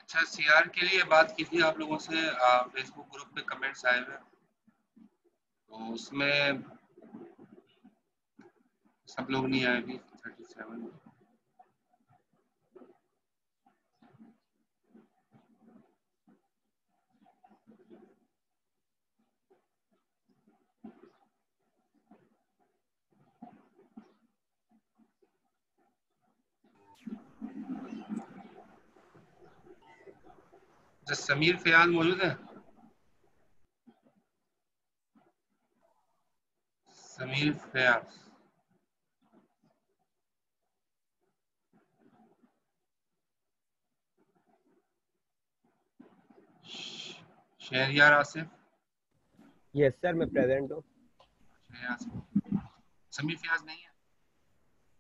अच्छा, सीआर के लिए बात की थी आप लोगों से, फेसबुक ग्रुप पे कमेंट्स आए हुए, तो उसमें सब लोग नहीं आए अभी 37। अच्छा, समीर फयाज मौजूद है? समीर फयाज। शहरियार आसिफ। यस सर, मैं प्रेजेंट हूँ। शहरियार, समीर फयाज नहीं है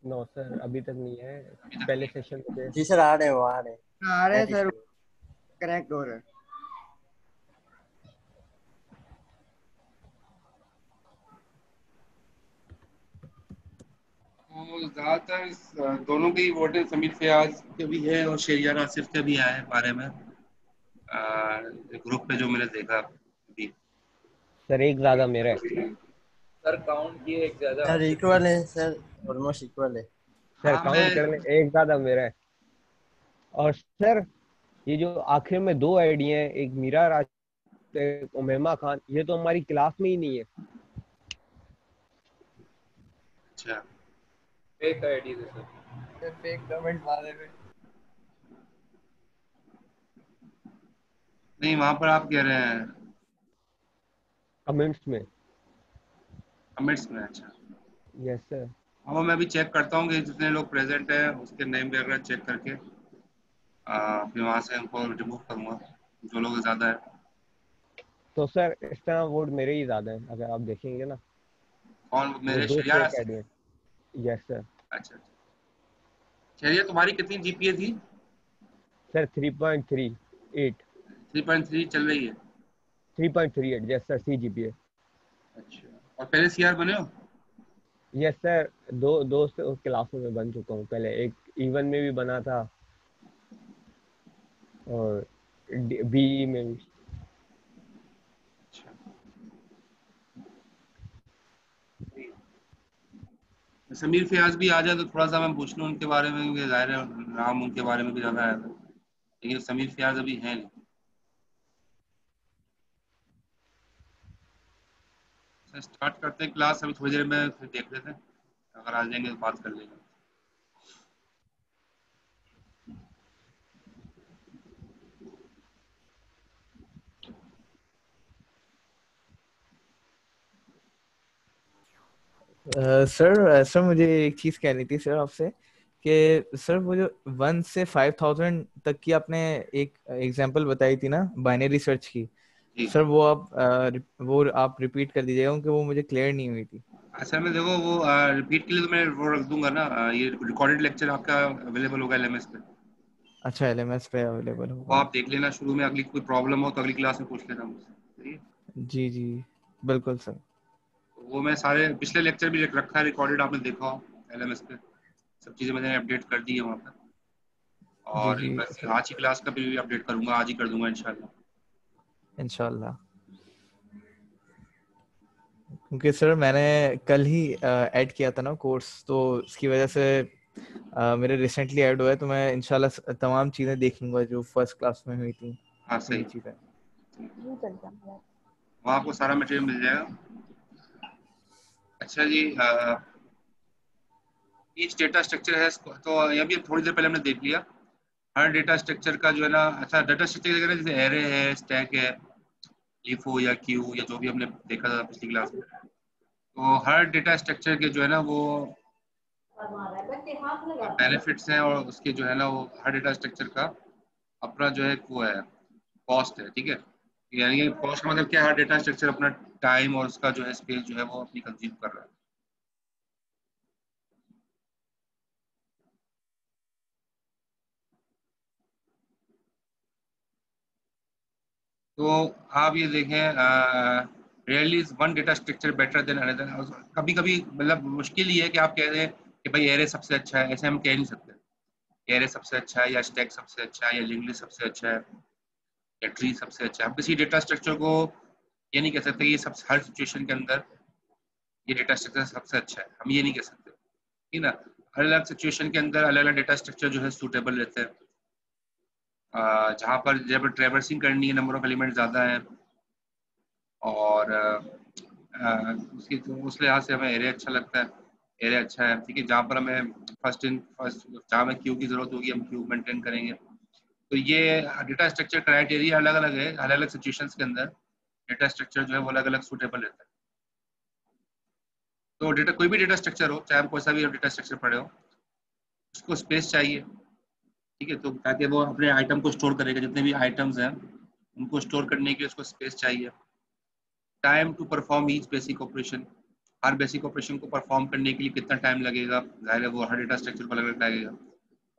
नो सर, अभी तक नहीं है। अभी तक, पहले नहीं है। सेशन में थे। जी सर, आ रहे हो, आ रहे आ रहे नेट सर, इशू। कनेक्ट हो रहा है। तो ज्यादातर दोनों के ही वोट है, समीर फयाज के भी है और शहरियार आसिफ के भी आए हैं बारे में, ग्रुप पे जो मैंने देखा अभी। सर एक ज्यादा मेरा है। सर काउंट किए एक ज्यादा सर आसिफ इक्वल है सर, ऑलमोस्ट इक्वल है। सर हाँ, काउंट कर ले, एक ज्यादा मेरा है। और सर ये जो आखिर में दो आईडी हैं, एक मीरा राज, एक उमैमा खान, ये तो हमारी क्लास में ही नहीं है। अच्छा, फेक आईडी है सर। फेक कमेंट मारे हुए। नहीं वहां पर आप कह रहे हैं कमेंट्स में। कमेंट्स में? अच्छा, यस सर। हाँ मैं अभी चेक करता हूँ कि जितने लोग प्रेजेंट हैं उसके नेम वगैरह चेक करके फिर वहां से उनको रिमूव करूंगा जो लोग ज्यादा है। तो सर इस तरह वोट मेरे ही ज्यादा है, अगर आप देखेंगे ना। कौन वो मेरे? दो शरियार फेक आसिफ। आईडी हैं। Yes sir. अच्छा अच्छा। शरिया, तुम्हारी कितनी जीपीए थी? सर 3.38। 3.3 चल रही है? 3.38, यस सर, CGPA। अच्छा, और पहले सीआर बने हो? यस सर, दो क्लासों में बन चुका हूँ पहले। एक इवन में भी बना था और बीई में भी। अच्छा, समीर फयाज भी आ जाए तो थोड़ा सा मैं पूछ लूँ उनके बारे में, क्योंकि जाहिर है नाम उनके बारे में भी ज्यादा आया था, लेकिन समीर फयाज अभी है नहीं। स्टार्ट करते हैं क्लास, अभी थोड़ी देर में फिर देख लेते हैं, अगर आ जाएंगे तो बात कर लेंगे। सर मुझे एक चीज़ कहनी थी सर आपसे कि सर वो जो 1 से 5000 तक की आपने एक एग्जांपल बताई थी ना बाइनरी सर्च की, जी। सर वो आप रिपीट कर दीजिएगा क्योंकि वो मुझे क्लियर नहीं हुई थी। असल में देखो वो रिपीट के लिए तो मैं वो रख दूंगा ना, ये रिकॉर्डेड लेक्चर आपका अवेलेबल होगा एलएमएस पे, अच्छा, LMS पे अवेलेबल वो होगा। आप देख लेना। शुरू में अगली कोई प्रॉब्लम हो तो अगली क्लास में पूछ लेना मुझसे, ठीक है? जी जी, बिल्कुल सर। तो वो मैं सारे पिछले लेक्चर भी रखा है रिकॉर्डेड, आपने देखा हो एलएमएस पे, सब चीज़ें मैंने अपडेट कर दी है वहाँ पर। जी और जी बस सर, आज की क्लास का भी अपडेट करूंगा, आज ही कर दूंगा इंशाल्लाह। इंशाल्लाह। क्योंकि सर मैंने कल ही ऐड किया था ना कोर्स, तो उसकी वजह से मेरे रिसेंटली ऐड हुआ है, तो मैं इंशाल्लाह तमाम चीज़ें देखूंगा जो फर्स्ट क्लास में हुई थी, हाँ वही सही, चीज़ें। वहाँ आपको सारा मटेरियल मिल जाएगा। अच्छा जी, ईच डेटा स्ट्रक्चर है, तो ये भी थोड़ी देर पहले हमने देख लिया। हर डेटा स्ट्रक्चर का जो है ना, अच्छा डेटा स्ट्रक्चर की जगह जैसे एरे है, स्टैक है, लीफो या क्यू या जो भी हमने देखा था पिछली क्लास में, तो हर डेटा स्ट्रक्चर के जो है ना वो बेनिफिट्स हैं, और उसके जो है ना वो हर डेटा स्ट्रक्चर का अपना जो है वो है, कॉस्ट है, ठीक है? यानी कि कॉस्ट मतलब क्या है, हर डेटा स्ट्रक्चर अपना टाइम और उसका जो है स्पेस जो है वो अपनी कंज्यूम कर रहा है। तो आप ये देखें, really is one data structure better than another. कभी कभी मतलब मुश्किल ही है कि आप कह रहे हैं कि भाई एरे सबसे अच्छा है, ऐसे हम कह नहीं सकते। एरे सबसे अच्छा है या स्टैक सबसे अच्छा है या लिंक्ड लिस्ट सबसे अच्छा है या ट्री सबसे अच्छा है। हम किसी डेटा स्ट्रक्चर को ये नहीं कह सकते ये सब हर सिचुएशन के अंदर ये डेटा स्ट्रक्चर सबसे अच्छा है, हम ये नहीं कह सकते, ठीक है ना। अलग अलग सिचुएशन के अंदर अलग अलग डेटा स्ट्रक्चर जो है सूटेबल रहते हैं। जहाँ पर जब ट्रेवर्सिंग करनी है नंबर ऑफ एलिमेंट ज़्यादा है और उसकी तो उस लिहाज से हमें एरे अच्छा लगता है, एरे अच्छा है, ठीक है। जहाँ पर हमें फर्स्ट जहाँ हमें क्यू की ज़रूरत होगी हम क्यू मेंटेन करेंगे। तो ये डेटा स्ट्रक्चर क्राइटेरिया अलग अलग है, अलग अलग सिचुएशंस के अंदर डेटा स्ट्रक्चर जो है वो अलग अलग सूटेबल रहता है। तो डेटा कोई भी डेटा स्ट्रक्चर हो, चाहे हम कोई सा भी डेटा स्ट्रक्चर पढ़े हो, उसको स्पेस चाहिए, ठीक है। तो ताकि वो अपने आइटम को स्टोर करेगा, जितने भी आइटम्स हैं उनको स्टोर करने के लिए उसको स्पेस चाहिए। Time to perform each basic operation, हर बेसिक ऑपरेशन को परफॉर्म करने के लिए कितना टाइम लगेगा, जाहिर है वो हर डेटा स्ट्रक्चर को अलग अलग लगेगा,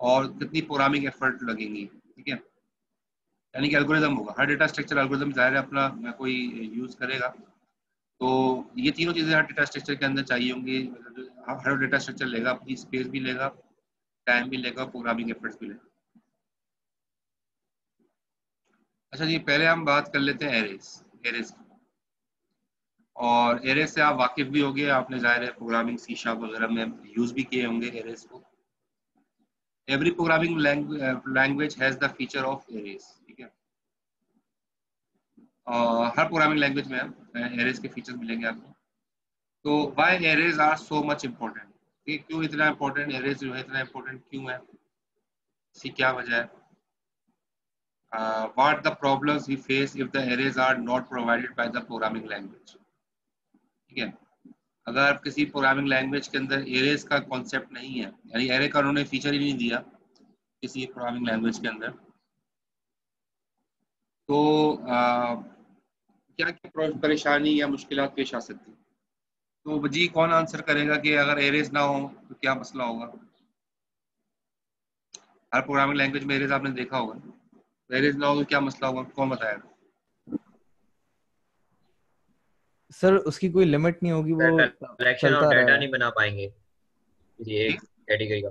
और कितनी प्रोग्रामिंग एफर्ट लगेंगी, ठीक है। यानी कि एल्गोरिदम होगा, हर डेटा स्ट्रक्चर एल्गोरिदम जाहिर है अपना कोई यूज करेगा। तो ये तीनों चीजें हर डेटा स्ट्रक्चर के अंदर चाहिए होंगी। हर डेटा स्ट्रक्चर लेगा, अपनी स्पेस भी लेगा, टाइम भी लेगा, प्रोग्रामिंग एफर्ट्स भी लेगा। अच्छा जी, पहले हम बात कर लेते हैं एरेज। एरेज और एरेज से आप वाकिफ भी होंगे, आपने जाहिर है प्रोग्रामिंग सी शार्प वगैरह में यूज भी किए होंगे एरेज को। Every programming language has the feature of arrays, ठीक है। हर प्रोग्रामिंग लैंग्वेज में एरेज के फीचर्स मिलेंगे आपको। तो why arrays are so much important, ये क्यों इतना इम्पोर्टेंट, एरेज जो है इतना इम्पोर्टेंट क्यों है, इसकी क्या वजह है। What the problems we face if the arrays are not provided by the programming language, ठीक है। अगर किसी प्रोग्रामिंग लैंग्वेज के अंदर एरेज का कॉन्सेप्ट नहीं है, यानी एरे का उन्होंने फीचर ही नहीं दिया किसी प्रोग्रामिंग लैंग्वेज के अंदर, तो क्या क्या परेशानी या मुश्किलात पेश आ सकती है। तो जी कौन आंसर करेगा कि अगर एरेज ना हो तो क्या मसला होगा। हर प्रोग्रामिंग लैंग्वेज में एरेज आपने देखा होगा, तो एरेज ना हो तो क्या मसला होगा, कौन बताएगा। सर उसकी कोई लिमिट नहीं होगी, वो कलेक्शन चलता और डाटा रहेगा। नहीं बना पाएंगे किसी एक कैटेगरी का।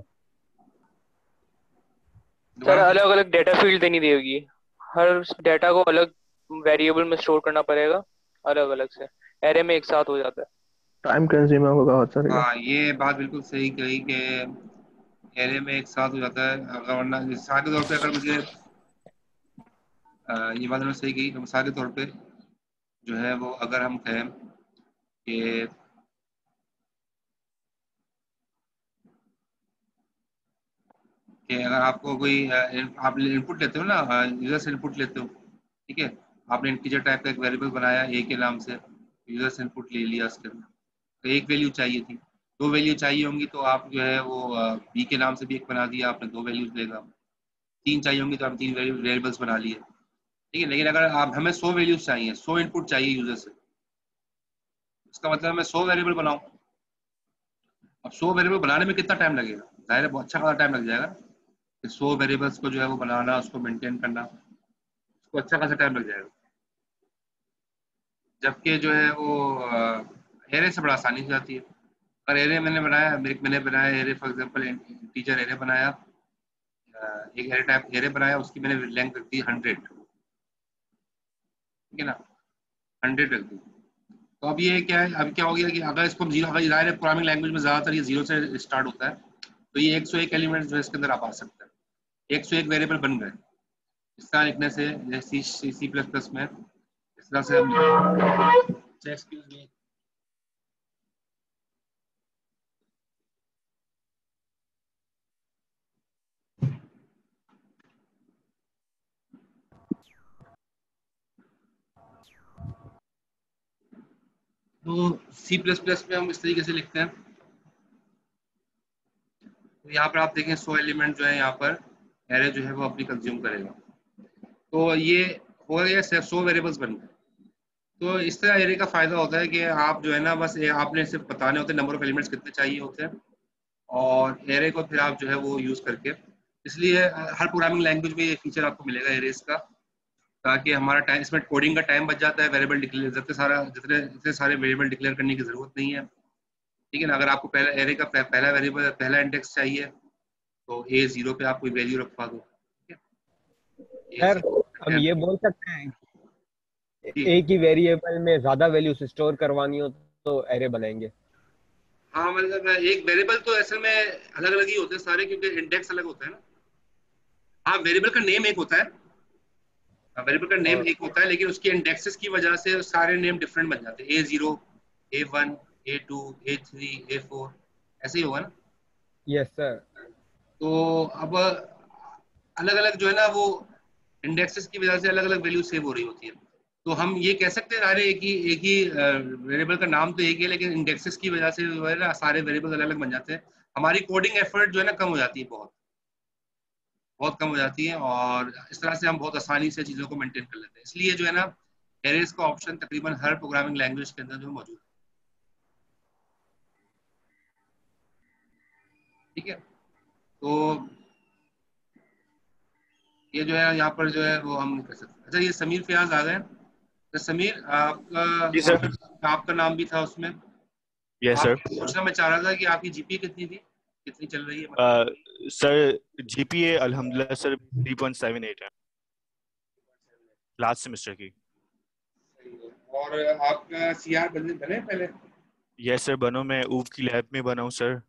सर अलग अलग डेटा फील्ड देनी देगी, हर डेटा को अलग वेरिएबल में स्टोर करना पड़ेगा अलग अलग से, एरे में एक साथ हो जाता है। टाइम कंज्यूमर होगा बहुत सारे का। हाँ ये बात बिल्कुल सही कही कि एरे में एक साथ हो जाता है। अगर वरना मिसाल के तौर पे अगर मुझे ये बात मैंने सही कही, मिसाल के तौर पे जो है वो अगर हम कहें कि अगर आपको कोई आप इनपुट लेते हो ना, यूजर से इनपुट लेते हो, ठीक है। आपने इंटीजर टाइप का एक वेरिएबल बनाया ए के नाम से, यूजर से इनपुट ले लिया, उसके अंदर तो एक वैल्यू चाहिए थी, दो वैल्यू चाहिए होंगी, तो आप जो है वो बी के नाम से भी एक बना दिया आपने, दो वैल्यूज लेगा। तीन चाहिए होंगी तो आप तीन वेरिएबल्स बना लिए, ठीक है। लेकिन अगर आप हमें 100 वैल्यूज चाहिए, 100 इनपुट चाहिए यूजर से, इसका मतलब मैं 100 वेरिएबल बनाऊं। अब 100 वेरिएबल बनाने में कितना टाइम लगेगा, जाहिर है बहुत अच्छा खासा टाइम लग जाएगा। 100 वेरिएबल्स को जो है वो बनाना, उसको मेंटेन करना, उसको अच्छा खासा टाइम लग जाएगा। जबकि जो है वो एरे से बड़ा आसानी से जाती है। अगर एरे मैंने बनाया array, for example integer array बनाया, एक एरे टाइप एरे बनाया, उसकी मैंने लेंथ रख दी 100, ठीक है ना, 100 रख दी। तो अब ये क्या है, अब क्या हो गया कि अगर इसको जीरो, अगर जाहिर है प्रोग्रामिंग लैंग्वेज में ज्यादातर ये जीरो से स्टार्ट होता है, तो ये 101 एलिमेंट जो है इसके अंदर आप आ सकते हैं, 101 वेरिएबल बन गए। इस तरह लिखने से सी प्लस प्लस में इस तरह से हम एक्सक्यूज मी, तो सी प्लस प्लस में हम इस तरीके से लिखते हैं। तो यहाँ पर आप देखें 100 एलिमेंट जो है यहाँ पर एरे जो है वो अपनी कंज्यूम करेगा। तो ये हो गया 100 वेरिएबल्स बन गए। तो इस तरह एरे का फायदा होता है कि आप जो है ना बस आपने सिर्फ बताने होते हैं नंबर ऑफ एलिमेंट्स कितने चाहिए होते हैं, और एरे को फिर आप जो है वो यूज करके, इसलिए हर प्रोग्रामिंग लैंग्वेज में ये फीचर आपको मिलेगा एरेज का, ताकि हमारा टाइम, इसमें कोडिंग का टाइम बच जाता है। वेरिएबल डिक्लेयर जितने सारे वेरिएबल डिक्लेयर करने की जरूरत नहीं है, ठीक है ना। अगर आपको पहला एरे का पहला वेरिएबल, पहला इंडेक्स चाहिए, तो A0 पे आप कोई वैल्यू रखवा दो, ठीक है। सर हम ये बोल सकते हैं एक ही वेरिएबल में ज्यादा वैल्यूज स्टोर करवानी हो तो एरे बनाएंगे। हाँ मतलब एक वेरिएबल तो असल में अलग अलग ही होते हैं सारे, क्योंकि इंडेक्स अलग होता है ना। हाँ वेरिएबल का नेम एक होता है, वेरिएबल का नेम और एक होता है, लेकिन उसके इंडेक्सेस की वजह से सारे नेम डिफरेंट बन जाते हैं। A0, A1, A2, A3, A4 ऐसे ही होगा ना। Yes sir. तो अब अलग अलग जो है ना वो इंडेक्सेस की वजह से अलग अलग वैल्यू सेव हो रही होती है। तो हम ये कह सकते हैं अरे एक ही वेरिएबल का नाम तो एक ही है, लेकिन इंडेक्सेस की वजह से जो है ना सारे वेरिएबल अलग अलग बन जाते हैं। हमारी कोडिंग एफर्ट जो है ना कम हो जाती है, बहुत बहुत कम हो जाती है, और इस तरह से हम बहुत आसानी से चीज़ों को मेंटेन कर लेते हैं। इसलिए जो है ना एरेज का ऑप्शन तकरीबन हर प्रोग्रामिंग लैंग्वेज के अंदर जो मौजूद है, ठीक है। तो ये जो है यहाँ पर जो है वो हम कर सकते हैं। अच्छा ये समीर फयाज आ गए। तो समीर जी सर। आपका नाम भी था उसमें। यस आप सर। पूछना मैं चाह रहा था कि आपकी जीपी कितनी थी, कितनी चल रही है मतलब? सर जीपीए अल्हम्दुलिल्लाह सर 3.78 है लास्ट सेमेस्टर की। सही है। और आपका सीआर बने बने पहले? यस सर बनो, मैं ऊव की लैब में बना हूँ सर।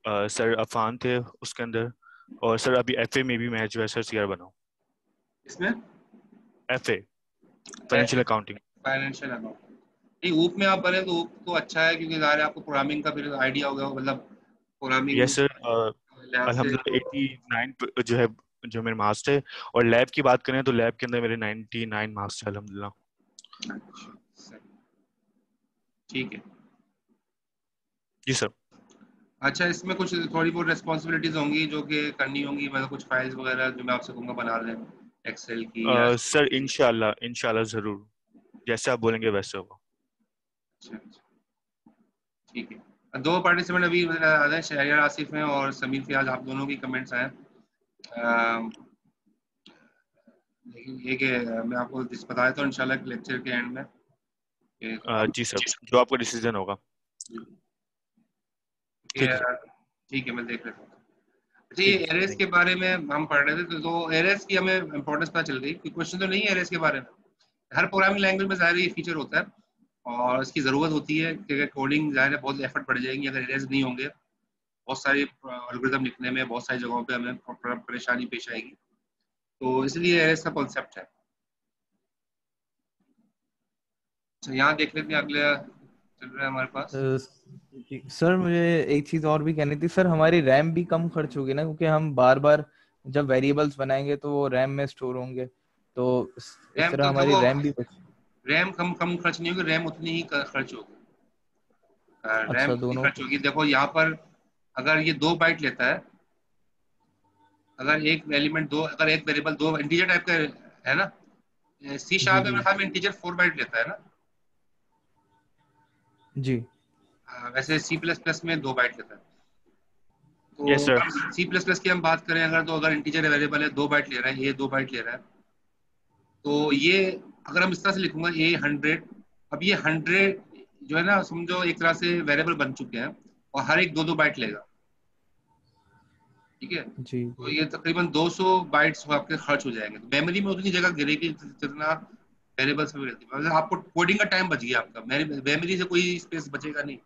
सर अफान थे उसके अंदर, और सर अभी एफए में भी मैं जो है सर सीआर बना हूँ। इसमें FA financial accounting. Financial account नहीं, ऊप में आप बने तो ऊप तो अच्छा है, क्योंकि ज़ाहिर है आपको प्रोग्रामिंग का फिर आइडिया होगा, मतलब प्रोग्रामिंग यस सर लिहाज से। अल्हम्दुलिल्लाह 89 जो है जो मेरे मार्क्स थे। और लैब की बात करें तो लैब के अंदर मेरे 99 मार्क्स थे अल्हम्दुलिल्लाह। अच्छा, सही, ठीक है। जी सर। अच्छा इसमें कुछ थोड़ी बहुत रिस्पॉन्सिबिलिटीज होंगी जो कि करनी होंगी, मतलब कुछ फाइल्स वगैरह जो मैं आपसे कहूँगा बना लें एक्सेल की या सर इंशाल्लाह इंशाल्लाह जरूर, जैसे आप बोलेंगे वैसे होगा। अच्छा, ठीक है। दो पार्टिसिपेंट अभी आ रहे हैं, शहरियार आसिफ हैं और समीर फयाज, आप दोनों की कमेंट्स आए। लेकिन ये कि मैं आपको बता देता हूँ इंशाल्लाह लेक्चर के एंड में कि हम जी सर, जो आपका डिसीजन होगा। ठीक है सर। ठीक है, मैं देख लेता हूँ। अच्छा ये ठीक है सर, एरेस थैंक के बारे में हम पढ़ रहे थे, तो एरेस की हमें इंपॉर्टेंस पता चल गई। क्वेश्चन तो नहीं है एरेस के बारे में, हर प्रोग्रामिंग लैंग्वेज में ज़ाहिर ये फीचर होता है और इसकी ज़रूरत होती है, क्योंकि कोडिंग ज़ाहिर है बहुत एफर्ट पड़ जाएंगी अगर एरेस नहीं होंगे। बहुत सारी एल्गोरिथम लिखने में बहुत सारी जगहों पे हमें परेशानी पेश आएगी, तो इसलिए एरेस का कॉन्सेप्ट है। अच्छा यहाँ देख लेते हैं, अगले चल रहा है हमारे पास। जी सर, मुझे एक चीज और भी कहनी थी सर, हमारी रैम भी कम खर्च होगी ना, क्योंकि हम बार बार जब वेरिएबल्स बनाएंगे तो वो रैम में स्टोर होंगे, तो इस रैम तरह तो हमारी देखो, रैम भी रैम कम कम खर्च नहीं होगी, रैम उतनी ही खर्च होगी। रैम अच्छा उतनी दोनों। खर्च होगी। देखो यहाँ पर अगर ये 2 बाइट लेता है, अगर एक एलिमेंट दो, अगर एक वेरिएबल 2 इंटीजर टाइप का है ना, सी जी शार्प में जी मेरे इंटीजर 4 बाइट लेता है ना। जी। वैसे सी प्लस प्लस में 2 बाइट लेता है। Yes sir. तो सी प्लस प्लस की हम बात करें अगर, तो अगर इंटीजर वेरिएबल है 2 बाइट ले रहा है, ये 2 बाइट ले रहा है, तो ये अगर हम इस तरह से लिखूंगा A100, अब ये 100 जो है ना समझो एक तरह से वेरिएबल बन चुके हैं और हर एक 2-2 बाइट लेगा, ठीक है। जी तो ये तकरीबन 200 बाइट्स आपके खर्च हो जाएंगे। तो मेमोरी में उतनी जगह गिरेगी जितना वेरिएबल्स में गिरती है, मतलब आपको कोडिंग का टाइम बच गया आपका, मेमोरी से कोई स्पेस बचेगा नहीं।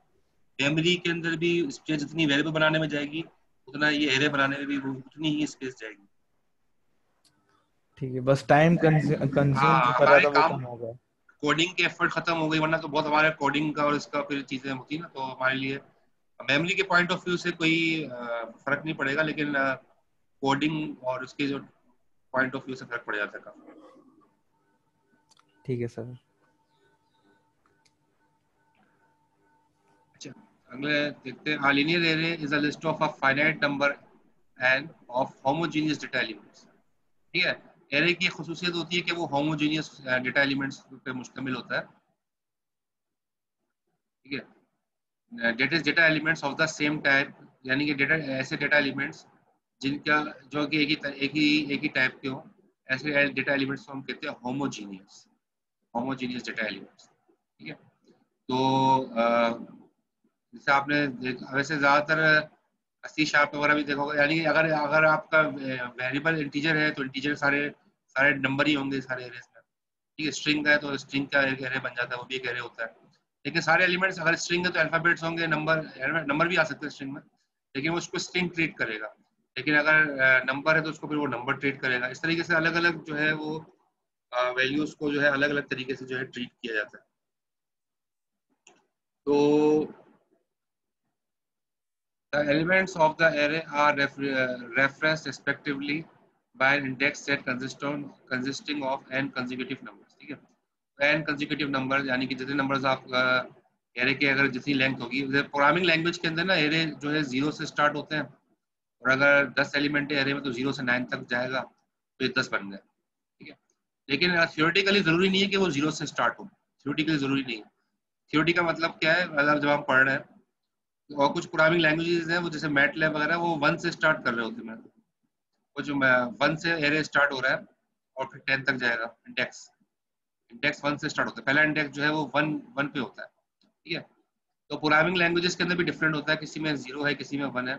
मेमोरी के अंदर भी स्पेस जितनी वेरिएबल बनाने में जाएगी, उतना ये एरे बनाने में भी उतनी ही स्पेस जाएगी। ठीक है, बस टाइम कंज्यूम हाँ जो कर रहा हमारे था वो काम, कम हो गया। कोडिंग की एफर्ट खत्म हो गई, वरना तो बहुत हमारे कोडिंग का और इसका फिर चीजें होती ना, तो हमारे लिए मेमोरी के पॉइंट ऑफ व्यू से कोई फर्क नहीं पड़ेगा, लेकिन कोडिंग और उसके जो पॉइंट ऑफ व्यू से फर्क पड़ जाता है काफी। ठीक है सर। अच्छा अगले देखते हैं। Linear array is a list of a finite number end of homogeneous data elements, ठीक है। एरे की खुसूसियत होती है कि वो होमोजेनियस डेटा एलिमेंट्स पे मुश्तमिल होता है, ठीक है। That is data elements of the same type, यानी कि डेटा ऐसे डेटा एलिमेंट्स जिनका जो कि एक ही टाइप के हो, ऐसे डेटा एलिमेंट्स को हम कहते हैं होमोजेनियस डेटा एलिमेंट्स, ठीक है। तो जैसे आपने देखा, वैसे ज़्यादातर सी शार्प वगैरह भी देखोगे, यानी कि अगर अगर आपका वेरिएबल इंटीजर है तो इंटीजर सारे सारे नंबर ही होंगे सारे एरेज में। ठीक है, स्ट्रिंग का है तो स्ट्रिंग का एक एरे बन जाता है, वो भी एक एरे होता है। लेकिन सारे एलिमेंट्स अगर स्ट्रिंग है तो अल्फाबेट्स होंगे, नंबर नंबर भी आ सकते हैं स्ट्रिंग में, लेकिन वो उसको स्ट्रिंग ट्रीट करेगा। लेकिन अगर नंबर है तो उसको फिर वो नंबर ट्रीट करेगा। इस तरीके से अलग अलग जो है वो वैल्यूज को जो है अलग अलग तरीके से जो है ट्रीट किया जाता है। तो the elements of the array are referenced respectively by an index set consisting of n consecutive numbers। ठीक है, n consecutive numbers यानी कि जितने नंबर्स आप एरे के अगर जितनी लेंथ होगी, प्रोग्रामिंग लैंग्वेज के अंदर ना एरे जो है 0 से स्टार्ट होते हैं, और अगर 10 एलिमेंट है एरे में तो 0 से 9 तक जाएगा, तो ये 10 बन गए। ठीक है, लेकिन थियोरेटिकली जरूरी नहीं है कि वो 0 से स्टार्ट हो, थियोरेटिकली जरूरी नहीं है। थियोरेटी का मतलब क्या है, मतलब जब हम पढ़ रहे हैं, और कुछ प्रोग्रामिंग लैंग्वेजेस हैं वो जैसे मैटलैब वगैरह वो 1 से स्टार्ट कर रहे होते हैं, वो जो 1 से एरे स्टार्ट हो रहा है और फिर 10 तक जाएगा। इंडेक्स इंडेक्स 1 से स्टार्ट होता है, पहला इंडेक्स जो है वो 1 पे होता है। ठीक है, तो प्रोग्रामिंग लैंग्वेजेस के अंदर भी डिफरेंट होता है, किसी में 0 है, किसी में 1 है।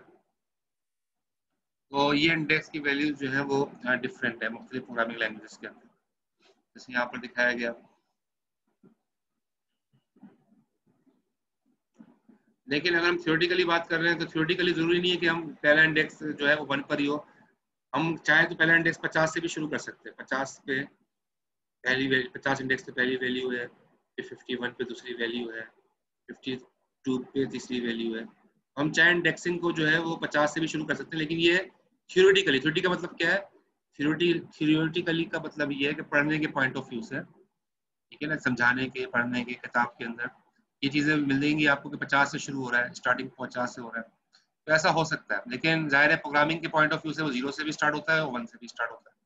तो ये इंडेक्स की वैल्यू जो है वो डिफरेंट है मुख्तलिफ प्रोग्रामिंग लैंग्वेजेस के अंदर, जैसे यहाँ पर दिखाया गया। लेकिन अगर हम थ्योरेटिकली बात कर रहे हैं तो थ्योरेटिकली जरूरी नहीं है कि हम पहला इंडेक्स जो है वो 1 पर ही हो। हम चाहे तो पहला इंडेक्स 50 से भी शुरू कर सकते हैं। 50 पे पहली 50 इंडेक्स पे पहली वैल्यू है, फिर 51 पे दूसरी वैल्यू है, 52 पे तीसरी वैल्यू है। हम चाहे इंडेक्सिंग को जो है वो 50 से भी शुरू कर सकते हैं, लेकिन ये थ्योरेटिकली, थ्योरेटी का मतलब क्या है, थ्योरेटिकली का मतलब ये है कि पढ़ने के पॉइंट ऑफ व्यू से, ठीक है ना, समझाने के, पढ़ने के, किताब के अंदर ये चीजें मिल जाएंगी आपको कि 50 से शुरू हो रहा है, स्टार्टिंग 50 से हो रहा है, तो ऐसा हो सकता है। लेकिन जाहिर है प्रोग्रामिंग के पॉइंट ऑफ व्यू से वो 0 से भी स्टार्ट होता है और 1 से भी स्टार्ट होता है।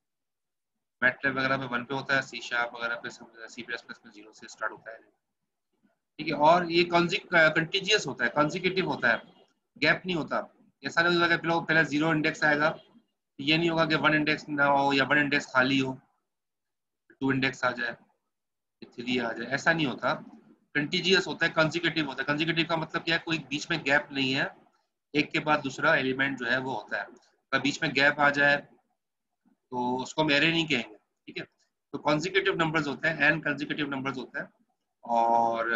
मैटलैब वगैरह में 1 पे होता है, सी शार्प वगैरह पे, सी प्लस प्लस में 0 से स्टार्ट होता है। ठीक है, और ये कंटीजियस होता है, कॉन्सिक्यूटिव होता है, गैप नहीं होता। ऐसा नहीं होगा कि पहले 0 इंडेक्स आएगा, ये नहीं होगा कि 1 इंडेक्स ना हो या 1 इंडेक्स खाली हो, 2 इंडेक्स आ जाए, 3 आ जाए, ऐसा नहीं होता। कंटीजियस होता है, कंसेक्यूटिव होता है। कंसेक्यूटिव का मतलब क्या है, कोई बीच में गैप नहीं है, एक के बाद दूसरा एलिमेंट जो है वो होता है। अगर बीच में गैप आ जाए तो उसको हम एरे नहीं कहेंगे। ठीक है, तो कंसेक्यूटिव नंबर्स होते हैं, एन कंसेक्यूटिव नंबर्स होते हैं, और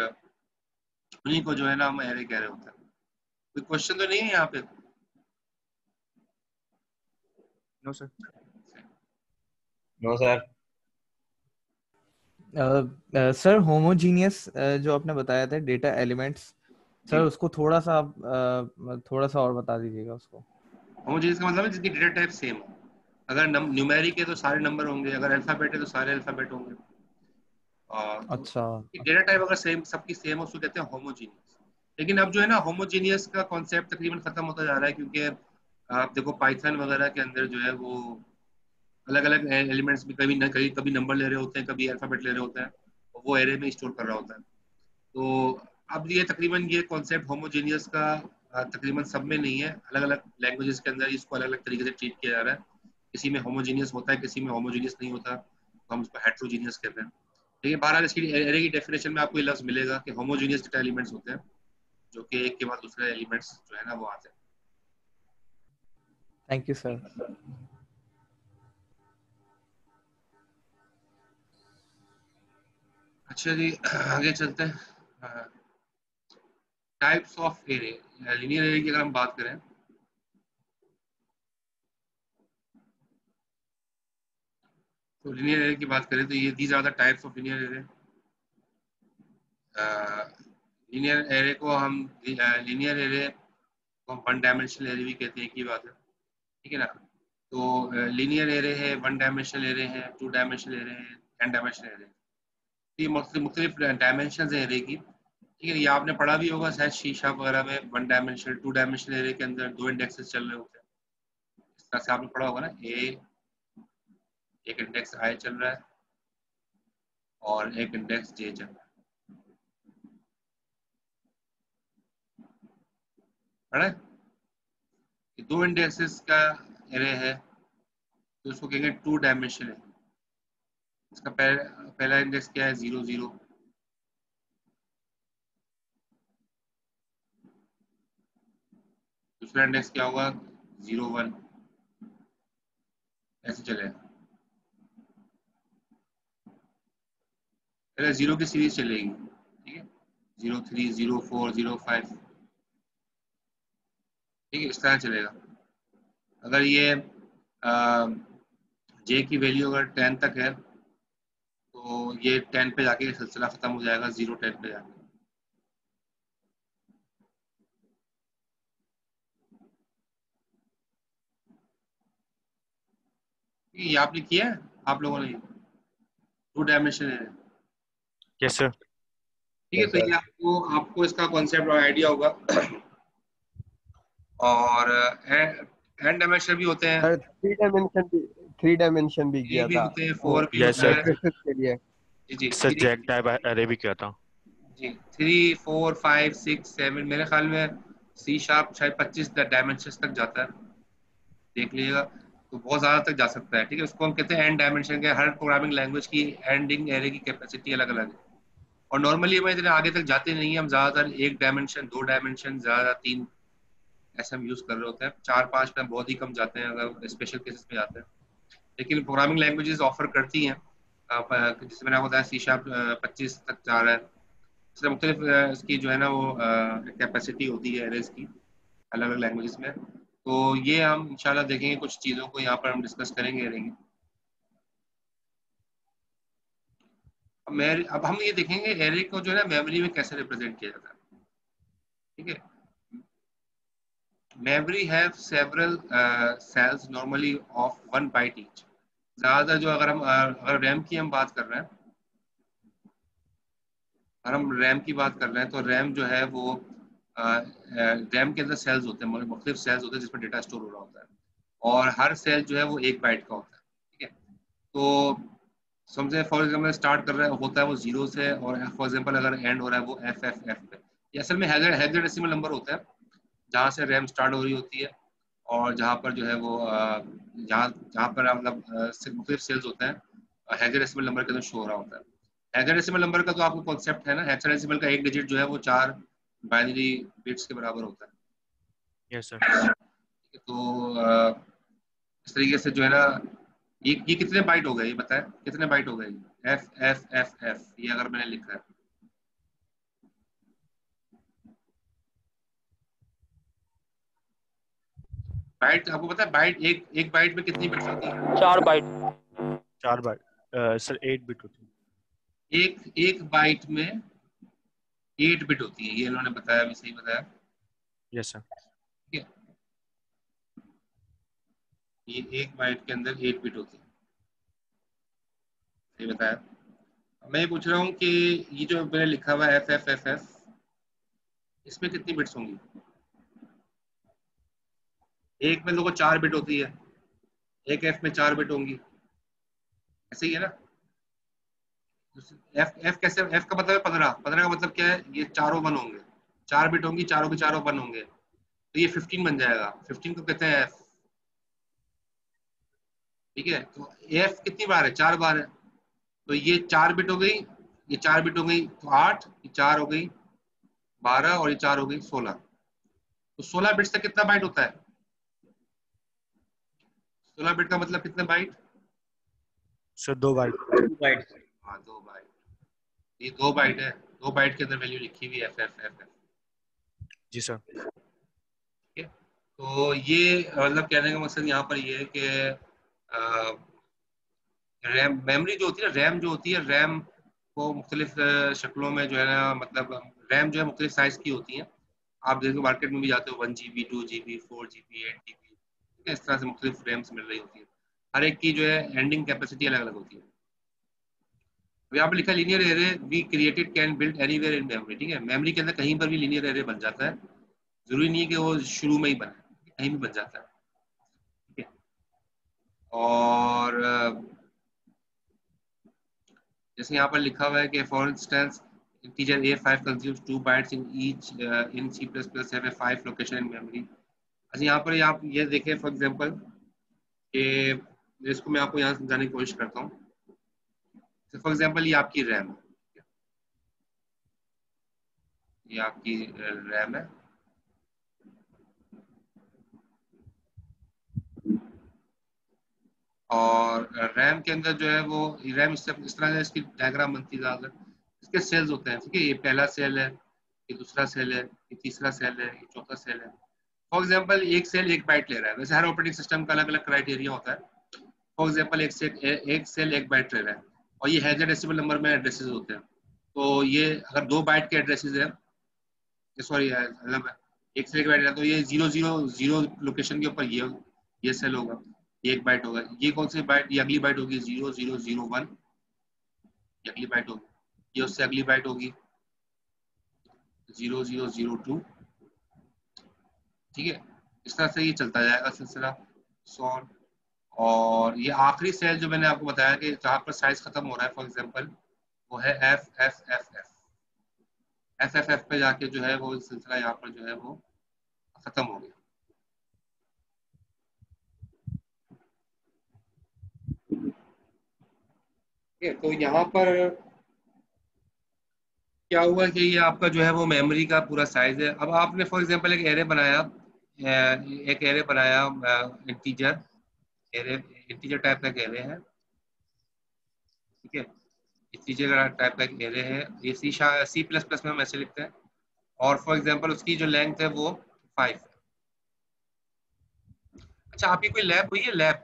उन्हीं को जो है ना हम एरे कह रहे होते हैं। कोई क्वेश्चन तो नहीं है यहाँ पे? No sir. No sir. Sir homogeneous जो आपने बताया था डेटा एलिमेंट्स, सर उसको थोड़ा सा और बता दीजिएगा उसको। होमोजेनियस का मतलब है जिसकी डेटा टाइप सेम हो। अगर न्यूमेरिक है तो सारे नंबर होंगे, अगर अल्फाबेट है तो सारे अल्फाबेट होंगे। अच्छा, डेटा टाइप अगर सेम, सबकी सेम हो, उसको कहते हैं होमोजीनियस। लेकिन अब जो है ना होमोजीनियस का कॉन्सेप्ट तकरीबन खत्म होता जा रहा है, क्योंकि आप देखो पाइथन वगैरह के अंदर जो है वो अलग अलग एलिमेंट्स भी कभी नंबर ले रहे होते हैं, कभी अल्फाबेट ले रहे होते हैं, वो एरे में स्टोर कर रहा होता है। तो अब ये तकरीबन ये कॉन्सेप्ट होमोजीनियस का तकरीबन सब में नहीं है, अलग अलग लैंग्वेजेस के अंदर इसको अलग अलग तरीके से ट्रीट किया जा रहा है। किसी में होमोजीनियस होता है, किसी में होमोजीनियस नहीं होता, तो हम उसको हेट्रोजीनियस कहते हैं। लेकिन बहरहाल इसकी एरे की डेफिनेशन में आपको ये लफ्ज मिलेगा कि होमोजीनियस डेटा एलिमेंट्स होते हैं, जो कि एक के बाद दूसरे एलिमेंट्स जो है ना वो आते हैं। Thank you sir. अच्छा जी, आगे चलते हैं। Types of array, linear array की अगर हम बात करें तो लीनियर एरे की बात करें तो ये these are the types of linear array. Linear array को हम लीनियर एरे को हम 1 डायमेंशनल एरे भी कहते हैं, एक ही बात है। ठीक है ना, तो लीनियर एरे है, 1 डायमेंशनल एरे है, 2 डायमेंशनल एरे है, n डायमेंशनल एरे। ये मुख्तलिफ डायमेंशन है एरे की। ठीक है, ये आपने पढ़ा भी होगा शायद शीशा वगैरह में, 1 डायमेंशनल 2 डायमेंशनल एरे के अंदर 2 इंडेक्सेस चल रहे होते हैं। इस तरह से आपने पढ़ा होगा ना, एक इंडेक्स i चल रहा है और एक इंडेक्स j चल रहा है। पढ़ा है? ये 2 इंडेक्सेस का एरे है तो उसको कहेंगे 2 डायमेंशनल है। इसका पहला इंडेक्स क्या है, 0 0। दूसरा दूसरा इंडेक्स क्या होगा 0 1, ऐसे चलेगा। पहले 0 की सीरीज चलेगी, ठीक है, 0 3 0 4 0 5, ठीक है, इस तरह चलेगा। अगर ये जे की वैल्यू अगर 10 तक है तो ये 10 पे जाके सिलसिला खत्म हो जाएगा 0 10 पे जाके। ये आपने किया है आप लोगों ने, 2 डायमेंशन है, यस सर। ठीक है। Yes, तो sir. ये आपको इसका कॉन्सेप्ट और आइडिया होगा। और एन डायमेंशन भी होते हैं, सर 3 डायमेंशन भी 3 किया भी था होते हैं, वो 4 भी यस होता है। सर। मैट्रिसेस के लिए। जी सर 3, जैक टाइप एरे भी किया था। जी 3 4 5 6 7 मेरे ख्याल में सी शार्प शायद 25 डायमेंशन तक जाता है, देख लीजिएगा। तो बहुत ज्यादा तक जा सकता है, ठीक है। उसको हम कहते हैं एंड डायमेंशन के। हर प्रोग्रामिंग लैंग्वेज की एंडिंग एरे की कैपेसिटी अलग अलग है, और नॉर्मली हम इतने आगे तक जाते नहीं है। हम ज्यादातर 1 डायमेंशन 2 डायमेंशन, ज्यादा 3 ऐसे हम यूज कर रहे होते हैं। 4 5 में बहुत ही कम जाते हैं अगर स्पेशल केसेस में जाते हैं। लेकिन प्रोग्रामिंग लैंग्वेजेस ऑफर करती हैं, जैसे मैंने आपको बताया सी शार्प 25 तक जा रहा है। इसलिए मुख्तलिफ इसकी जो है ना वो कैपेसिटी होती है एरेज की अलग अलग लैंग्वेजेस में। तो ये हम इंशाल्लाह देखेंगे, कुछ चीज़ों को यहाँ पर हम डिस्कस करेंगे रहेंगे। अब हम ये देखेंगे एरे को जो है ना मेमोरी में कैसे रिप्रेजेंट किया जाता है, ठीक है। Memory have several cells normally of 1 byte each. ज्यादातर जो अगर रैम की हम बात कर रहे हैं, अगर हम रैम की बात कर रहे हैं तो रैम जो है वो रैम के अंदर सेल्स होते हैं, मुख्तलिफ सेल्स होते हैं जिसमें डेटा स्टोर हो रहा होता है, और हर सेल जो है वो 1 बाइट का होता है, ठीक है। तो समझे फॉर एग्जाम्पल स्टार्ट कर रहा है होता है वो 0 से, और फॉर एग्जाम्पल अगर एंड हो रहा है वो एफ पे। ये असल में हेक्साडेसिमल नंबर होता है, जहाँ से रैम स्टार्ट हो रही होती है, और जहाँ पर जो है वो जहाँ जहाँ पर मतलब मुख्तलिफ सेल्स होते हैं, हेक्साडेसिमल नंबर के अंदर शो हो रहा होता है। हेक्साडेसिमल नंबर का तो आपको कॉन्सेप्ट है ना, हेक्साडेसिमल का एक डिजिट जो है वो 4 बाइनरी बिट्स के बराबर होता है। Yes sir. तो इस तरीके से जो है ना ये कितने बाइट हो गए, ये बताएं कितने बाइट हो गए। एफ एफ एफ एफ ये अगर मैंने लिखा है, बाइट आपको पता है बाइट एक बाइट में कितनी बिट्स होती है? 4 बाइट। 4 बार सर 8 बिट होती है। एक बाइट में 8 बिट होती है, ये इन्होंने बताया, अभी सही बताया। Yes sir. ठीक है, ये एक बाइट के अंदर 8 बिट होती है, सही बताया। मैं ये पूछ रहा हूँ कि ये जो मैंने लिखा हुआ है एफ एफ एफ एफ, इसमें कितनी बिट्स होंगी? एक में देखो 4 बिट होती है, एक एफ में 4 बिट होंगी, ऐसे ही है ना। एफ एफ कैसे, एफ का मतलब है 15, 15 का मतलब क्या है, ये चारों 1 होंगे, 4 बिट होंगी, चारों के चारों 1 होंगे, तो ये 15 बन जाएगा। 15 को कहते हैं एफ, ठीक है। तो एफ कितनी बार है? 4 बार है, तो ये 4 बिट हो गई, ये 4 बिट हो गई, तो 8, ये 4 हो गई 12, और ये 4 हो गई 16। तो 16 बिट्स तक कितना बाइट होता है? 16 बिट का मतलब कितने बाइट? सर 2 बार। 2 बाइट्स। हाँ 2 बाइट, ये 2 बाइट है, 2 बाइट के अंदर वैल्यू लिखी हुई है एफ एफ एफ एफ, जी सर। ठीक है। तो ये मतलब कहने का मकसद यहाँ पर ये है कि रैम मेमोरी जो होती है, रैम जो होती है, रैम को मुख्तलिफ शक्लों में जो है ना, मतलब रैम जो है मुख्तलिफ साइज की होती है। आप देखो मार्केट में भी जाते हो 1 GB 2 GB 4 GB 8 GB, ठीक है, इस तरह से मुख्तलिफ रैम्स मिल रही होती है। हर एक की जो है एंडिंग कैपेसिटी अलग अलग होती है। अब यहाँ पर लिखा linear array we created can build anywhere in memory, ठीक है। मेमोरी के अंदर कहीं पर भी लीनियर एरे बन जाता है, जरूरी नहीं है कि वो शुरू में ही बने, कहीं भी बन जाता है, ठीक है। और जैसे यहाँ पर लिखा हुआ है कि for instance integer a5 consumes 2 bytes in each in C++ have a 5 location in memory। अच्छा यहाँ पर आप ये देखें फॉर एग्जांपल कि इसको मैं आपको यहाँ समझाने की कोशिश करता हूँ। फॉर एग्जांपल ये आपकी रैम है, ये आपकी रैम है, और रैम के अंदर जो है वो रैम इस तरह से इसकी डायग्राम बनती है ज़्यादातर। इसके सेल्स होते हैं, ठीक है, ये पहला सेल है, ये दूसरा सेल है, ये तीसरा सेल है, ये चौथा सेल है। फॉर एग्जाम्पल एक सेल 1 बाइट ले रहा है, वैसे हर ऑपरेटिंग सिस्टम का अलग अलग क्राइटेरिया होता है। फॉर एग्जाम्पल एक सेल 1 बाइट ले रहा है और ये हेक्साडेसिमल नंबर में एड्रेसेस होते हैं। तो ये अगर 2 बाइट के एड्रेसेस है, सॉरी मतलब एक सेल 1 बाइट है तो ये 000 लोकेशन के ऊपर ये सेल होगा, ये 1 बाइट होगा। ये कौन सी बाइट, ये अगली बाइट होगी 0001, ये अगली बाइट होगी, ये उससे अगली बाइट होगी 0002, ठीक है। इस तरह से ये चलता जाएगा सिलसिला सॉन। और ये आखिरी सेल जो मैंने आपको बताया कि जहाँ पर साइज खत्म हो रहा है, फॉर एग्जांपल वो है F F F F F F F पे जाके जो है वो सिलसिला यहाँ पर जो है वो खत्म हो गया। ठीक है, तो यहाँ पर क्या हुआ कि ये आपका जो है वो मेमोरी का पूरा साइज है। अब आपने फॉर एग्जांपल एक एरे बनाया, इंटीजर एरे, इंटीजर टाइप का एक एरे है, ठीक है, इंटीजर टाइप का एक एरे है। ये सी प्लस प्लस में हम ऐसे लिखते हैं। और फॉर एग्जांपल उसकी जो लेंथ है वो 5 है। अच्छा, आपकी कोई लैब हुई है, लैब?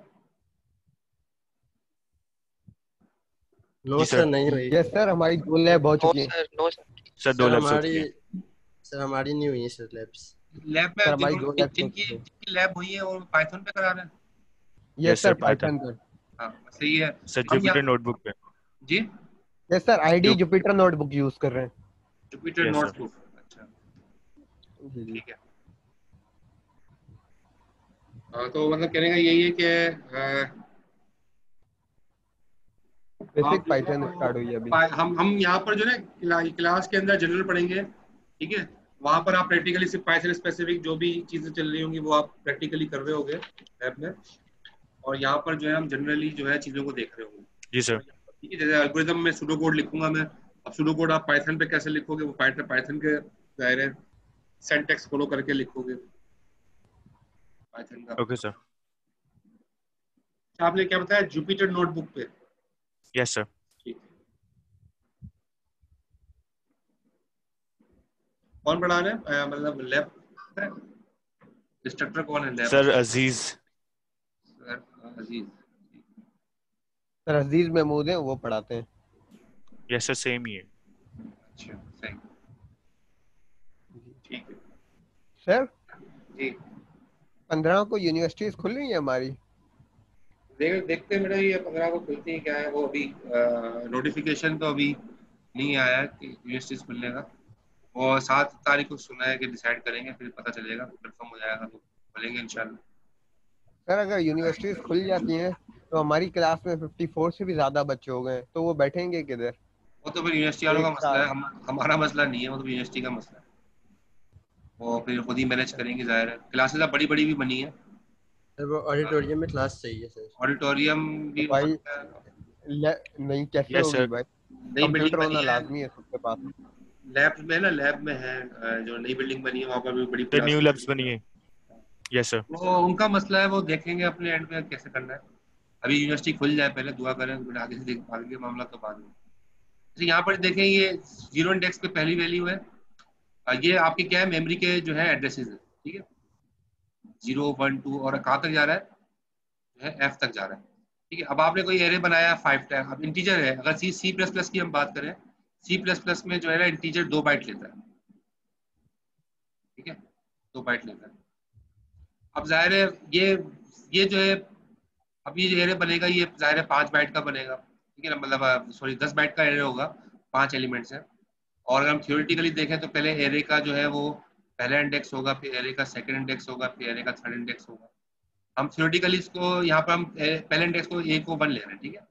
नो जी सर, सर। नहीं हुई। यस सर, हमारी 2 लैब हो नो चुकी है। Sir, no sir. Sir 2 sir labs हो हमारी चुकी है। सर हमारी नहीं हुई है सर लैब्स। लैब सर में हमारी 2 लैब हो जिनकी चुकी है। जिनकी लैब हुई है वो पाइथन पे करा रहे हैं। Yes yes sir, sir, Python. Python पर। हाँ सही है। सर हम जुपिटर यहाँ नोटबुक पे। जी, यस सर, आईडी जो जुपिटर नोटबुक यूज कर रहे हैं। Jupiter yes sir. नोटबुक, अच्छा जी जी। ठीक है। तो मतलब कहने का यही है कि आप बेसिक जो है पाइथन वो स्टार्ट हुई है अभी। हम यहाँ पर जो है क्लास के अंदर जनरल पढ़ेंगे, ठीक है। वहाँ पर आप प्रैक्टिकली सिर्फ पाइथन स्पेसिफिक जो भी चीजें चल रही होंगी वो आप प्रैक्टिकली कर रहे होगे लैब में। और यहाँ पर जो है हम जनरली जो है चीजों को देख रहे होंगे, जी सर। ठीक है। जैसे एल्गोरिथम में सूडो कोड लिखूंगा मैं, अब सूडो कोड आप पाइथन पे कैसे लिखोगे, वो पाइथन के दायरे सिंटैक्स फॉलो करके लिखोगे पाइथन का। Okay sir. आपने क्या बताया, जुपिटर नोटबुक पे? Yes sir. ठीक है। कौन पढ़ा रहे हैं, मतलब लैब इंस्ट्रक्टर कौन है लैब? सर अजीज। अजीज। सर अजीज महमूद है, वो पढ़ाते हैं। यस सर, सेम ही है। अच्छा सही, ठीक है सर जी। 15 को यूनिवर्सिटीज खुल रही है हमारी। देखते हैं बेटा, ये 15 को खुलती है क्या है वो, अभी नोटिफिकेशन तो अभी नहीं आया है कि यूनिवर्सिटीज खुलने का। और 7 तारीख को सुना है कि डिसाइड करेंगे, फिर पता चलेगा, कंफर्म हो जाएगा तो खुलेंगे इंशाल्लाह। सर अगर यूनिवर्सिटीज खुल जाती हैं तो हमारी क्लास में 54 से भी ज्यादा बच्चे हो गए हैं, तो वो बैठेंगे किधर वो तो फिर यूनिवर्सिटी वालों का एक मसला है, साथ? हमारा मसला नहीं है, वो तो यूनिवर्सिटी का मसला है। वो फिर खुद ही मैनेज करेंगे, जाहिर है। क्लासेस अब बड़ी बड़ी भी बनी है, सर वो ऑडिटोरियम में क्लास चाहिए सर। ऑडिटोरियम तो भी हो भाई सकता है। नहीं, कैसे यस होगी सर। भाई? नई बिल्डिंग कंप्यूटर बनी होना है, लाजमी है सबके पास। लैब में ना, लैब में है जो नई बिल्डिंग बनी है वहाँ पर भी बड़ी सर न्यू क्लासेस लैब्स बनी बनी है। है। Yes sir. वो उनका मसला है, वो देखेंगे अपने एंड में कैसे करना है। अभी यूनिवर्सिटी खुल जाए पहले, दुआ करें, फिर आगे से देख आगे के मामला तो बाद में। तो यहाँ पर देखें, ये जीरो इंडेक्स पे पहली वैल्यू है। ये आपकी क्या है, मेमोरी के जो है एड्रेसेस है, ठीक है। 0 1 2 और कहाँ तक जा रहा है, जो है एफ तक जा रहा है, ठीक है। अब आपने कोई एरे बनाया 5 टाइम, अब इंटीजर है। अगर सी प्लस प्लस की हम बात करें, सी प्लस प्लस में जो है ना इंटीजर 2 बाइट लेता है, ठीक है, 2 बाइट लेता है। अब जाहिर है ये जो है, अब ये जो एरे बनेगा ये जाहिर है 5 बाइट का बनेगा, ठीक है ना, मतलब सॉरी 10 बाइट का एरे होगा, 5 एलिमेंट्स है। और अगर हम थ्योरेटिकली देखें तो पहले एरे का जो है वो पहला इंडेक्स होगा, फिर एरे का सेकंड इंडेक्स होगा, फिर एरे का थर्ड इंडेक्स होगा। हम थ्योरेटिकली इसको यहाँ पर हम पहले इंडेक्स को ए को 1 ले रहे हैं, ठीक है,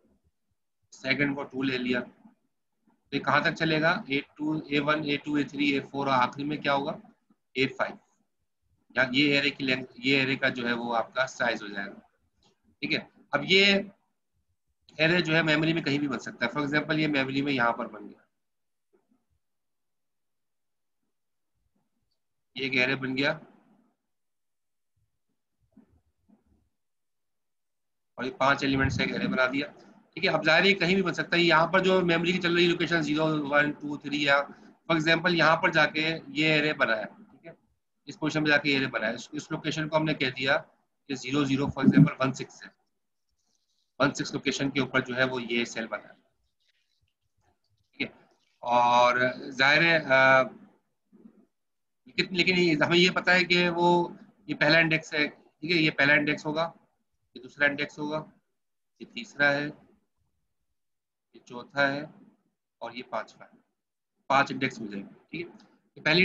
सेकंड को 2 ले लिया, तो ये कहाँ तक चलेगा, A2 A1 A2 A3 A4 और आखिरी में क्या होगा, A5। या ये एरे की लेंथ, ये एरे का जो है वो आपका साइज हो जाएगा, ठीक है। अब ये एरे जो है मेमोरी में कहीं भी बन सकता है। फॉर एग्जांपल ये मेमोरी में यहाँ पर बन गया, ये एक एरे बन गया और ये 5 एलिमेंट्स का एक एरे बना दिया। ठीक है, अब जाहिर है कहीं भी बन सकता है। यहाँ पर जो मेमोरी की चल रही लोकेशन 0 1 2 3 या फॉर एग्जाम्पल यहाँ पर जाके ये एरे बना है, ठीक है, इस पोजिशन पे जाके एरे बना है, इस लोकेशन को हमने कह दिया कि 0 0 फॉर एग्जाम्पल 16 है, 16 लोकेशन के ऊपर जो है वो ये सेल बना है। ठीक है, और जाहिर है लेकिन हमें ये पता है कि वो ये पहला इंडेक्स है। ठीक है, ये पहला इंडेक्स होगा, ये दूसरा इंडेक्स होगा, ये तीसरा है, ये चौथा है और ये पांचवा है। 5 इंडेक्स मिल जाएंगे। ठीक है, तो पहले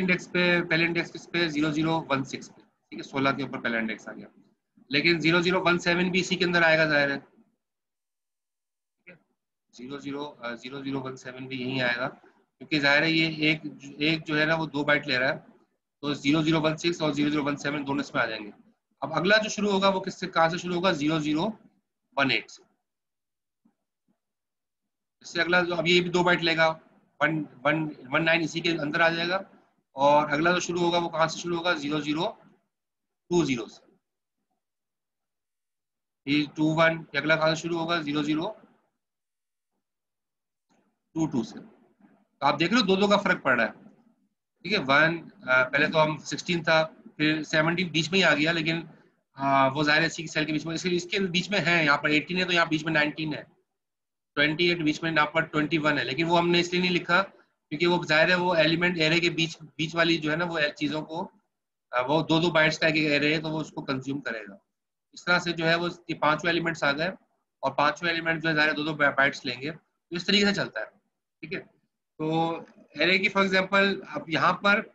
इंडेक्स किस पे 0016 पे। ठीक है, 16 के ऊपर पहला इंडेक्स आ गया, लेकिन 0017 भी इसी के अंदर आएगा जाहिर है। ठीक है, 0017 भी यही आएगा, क्योंकि जाहिर है ये एक जो है ना वो 2 बाइट ले रहा है, तो 0016 और 0017 दोनों इसमें आ जाएंगे। अब अगला जो शुरू होगा वो किससे, कहाँ से शुरू होगा, 0018 से। इससे अगला जो अब ये भी 2 बाइट लेगा, 19 इसी के अंदर आ जाएगा, और अगला जो शुरू होगा वो कहाँ से शुरू होगा, 0020 से। ये 21 अगला कहाँ से शुरू होगा, 0022 से। तो आप देख लो दो का फर्क पड़ रहा है। ठीक है, 1 पहले तो हम 16 था, फिर 17 बीच में ही आ गया, लेकिन वो जाहिर है इसी सेल के बीच में, इसके बीच में है, यहाँ पर 18 है तो यहाँ बीच में 19 है, 28 बीच में, यहाँ पर 21 है, लेकिन वो हमने इसलिए नहीं लिखा क्योंकि वो जाहिर है वो एलिमेंट एरे के बीच वाली जो है ना वो चीज़ों को वो 2 बाइट्स का एक एरे है, तो वो उसको कंज्यूम करेगा। इस तरह से जो है वो 5 एलिमेंट्स आ गए, और 5 एलिमेंट जो है जाहिर 2 बाइट्स लेंगे, तो इस तरीके से चलता है। ठीक है, तो एरे की फॉर एग्जांपल अब यहाँ पर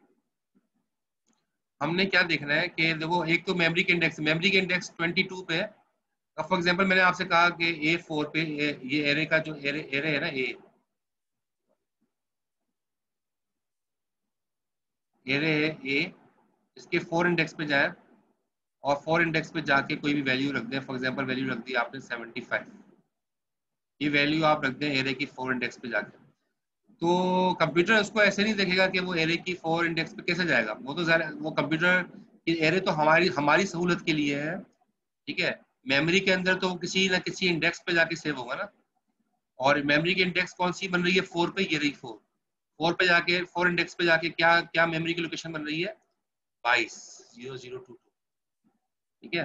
हमने क्या देखना है कि देखो एक तो मेमोरी के इंडेक्स 22 पे है। अब फॉर एग्जांपल मैंने आपसे कहा कि A4 पे ये एरे का जो एरे है ना एरे है A, इसके 4 इंडेक्स पे जाए और 4 इंडेक्स पे जाके कोई भी वैल्यू रख दें। फॉर एग्जांपल वैल्यू रख दी आपने 75, ये वैल्यू आप रख दें एरे की 4 इंडेक्स पे जाके, तो कंप्यूटर उसको ऐसे नहीं देखेगा कि वो एरे की 4 इंडेक्स पे कैसे जाएगा। वो तो वो कंप्यूटर की एरे तो हमारी सहूलत के लिए है। ठीक है, मेमोरी के अंदर तो किसी ना किसी इंडेक्स पे जाके सेव होगा ना, और मेमोरी की इंडेक्स कौन सी बन रही है, 4 पे, ये रही 4 पे जाके 4 इंडेक्स पे जाके क्या मेमोरी की लोकेशन बन रही है, 22 0022। ठीक है,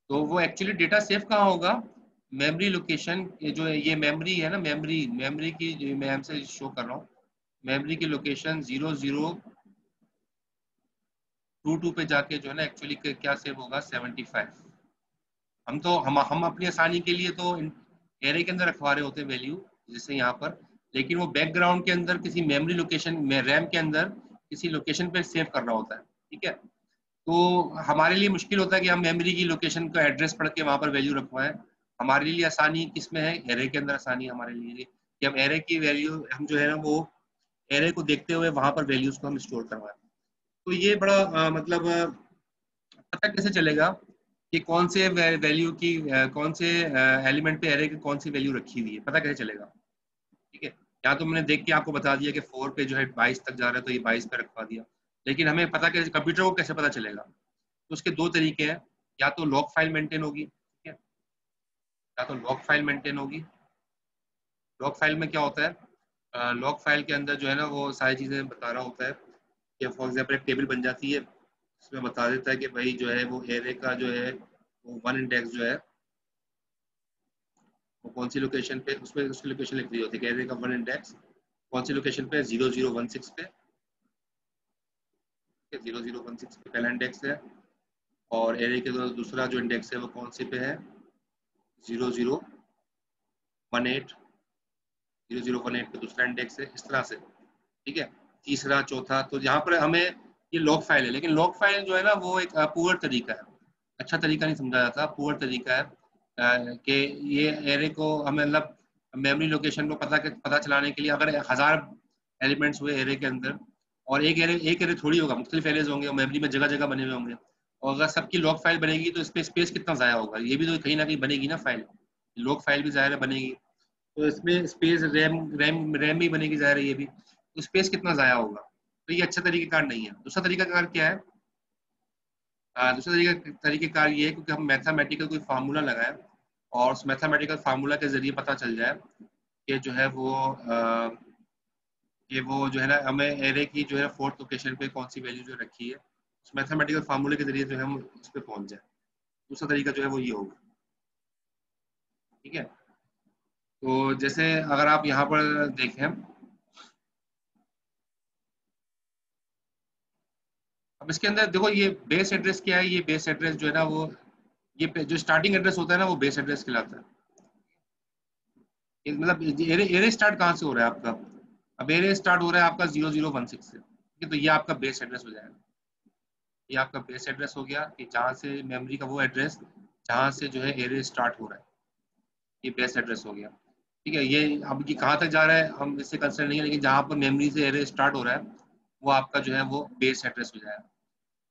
तो वो एक्चुअली डेटा सेव कहाँ होगा, मेमोरी लोकेशन, जो ये मेमोरी है ना, मेमोरी की जो मैं आपसे शो कर रहा हूँ, मेमोरी की लोकेशन 0022 पे जाके जो है ना एक्चुअली क्या सेव होगा, 75। हम अपनी आसानी के लिए तो एरे के अंदर रखवा रहे होते हैं वैल्यू, जैसे यहाँ पर, लेकिन वो बैकग्राउंड के अंदर किसी मेमोरी लोकेशन में, रैम के अंदर किसी लोकेशन पे सेव करना होता है। ठीक है, तो हमारे लिए मुश्किल होता है कि हम मेमोरी की लोकेशन का एड्रेस पढ़ के वहाँ पर वैल्यू रखवाएं। हमारे लिए आसानी किस में है, एरे के अंदर आसानी हमारे लिए कि हम एरे की वैल्यू, हम जो है ना वो एरे को देखते हुए वहाँ पर वैल्यूज को हम स्टोर करवाएं। तो ये बड़ा मतलब पता कैसे चलेगा कि कौन से वैल्यू की कौन से एलिमेंट पे एरे की कौन सी वैल्यू रखी हुई है, पता कैसे चलेगा। ठीक है, या तो मैंने देख के आपको बता दिया कि 4 पे जो है 22 तक जा रहा है तो ये 22 पे रखवा दिया, लेकिन हमें पता कैसे, कंप्यूटर को कैसे पता चलेगा। तो उसके 2 तरीके हैं, या तो लॉग फाइल मेंटेन होगी, ठीक है, या तो लॉग फाइल मेंटेन होगी। लॉग फाइल में क्या होता है, लॉग फाइल के अंदर जो है ना वो सारी चीज़ें बता रहा होता है कि फॉर एग्जाम्पल एक टेबल बन जाती है, उसमें बता देता है कि भाई जो है वो एरे का जो है वो 1 इंडेक्स जो है वो कौन सी लोकेशन पे, उसमें उसकी लोकेशन लिख दी होती है, एरे का 1 इंडेक्स कौन सी लोकेशन पे, 0016 पे, 0016 पे पहला इंडेक्स है, और एरे के दूसरा जो इंडेक्स है वो कौन से पे है, 0018 पे दूसरा इंडेक्स है, इस तरह से। ठीक है, तीसरा चौथा, तो यहाँ पर हमें ये लॉग फाइल है, लेकिन लॉग फाइल जो है ना वो एक पुअर तरीका है, अच्छा तरीका नहीं समझा जाता, पुअर तरीका है कि ये एरे को हमें मतलब मेमोरी लोकेशन को पता चलाने के लिए, अगर 1000 एलिमेंट्स हुए एरे के अंदर, और एक एरे थोड़ी होगा, मुख्तलिफ एरेज होंगे और मेमोरी में जगह जगह बने हुए होंगे, और अगर सबकी लॉग फाइल बनेगी तो इस पर स्पेस कितना ज़ाया होगा, ये भी तो कहीं ना कहीं बनेगी ना फाइल, लॉग फाइल भी ज़ाहिर बनेगी, तो इसमें स्पेस रैम भी बनेगी ज़ाहिर है, ये भी, तो स्पेस कितना ज़ाया होगा। तो ये अच्छा तरीक़ेकार नहीं है। दूसरा तरीक़ाकार क्या है, दूसरा तरीक़ेकार ये है क्योंकि हम मैथमेटिकल कोई फार्मूला लगाएं और उस मैथमेटिकल फार्मूला के जरिए पता चल जाए कि जो है वो जो है ना हमें एरे की जो है फोर्थ लोकेशन पे कौन सी वैल्यू जो रखी है, उस मैथमेटिकल फार्मूले के जरिए जो है हम उस पर पहुंच जाए। दूसरा तरीका जो है वो ये होगा। ठीक है, तो जैसे अगर आप यहाँ पर देखें, अब इसके अंदर देखो ये बेस एड्रेस क्या है। ये बेस एड्रेस जो है ना वो ये जो स्टार्टिंग एड्रेस होता है ना वो बेस एड्रेस कहलाता है। मतलब एरे स्टार्ट कहाँ से हो रहा है आपका? अब एरे स्टार्ट हो रहा है आपका 0016 से। ठीक है, तो ये आपका बेस एड्रेस हो जाएगा। ये आपका बेस एड्रेस हो गया कि जहाँ से मेमोरी का वो एड्रेस जहाँ से जो है एरे स्टार्ट हो रहा है, ये बेस एड्रेस हो गया। ठीक है, ये अब ये कहाँ तक जा रहा है हम इससे कंसर्न नहीं है, लेकिन जहाँ पर मेमोरी से एरे स्टार्ट हो रहा है वो आपका जो है वो बेस एड्रेस हो जाएगा।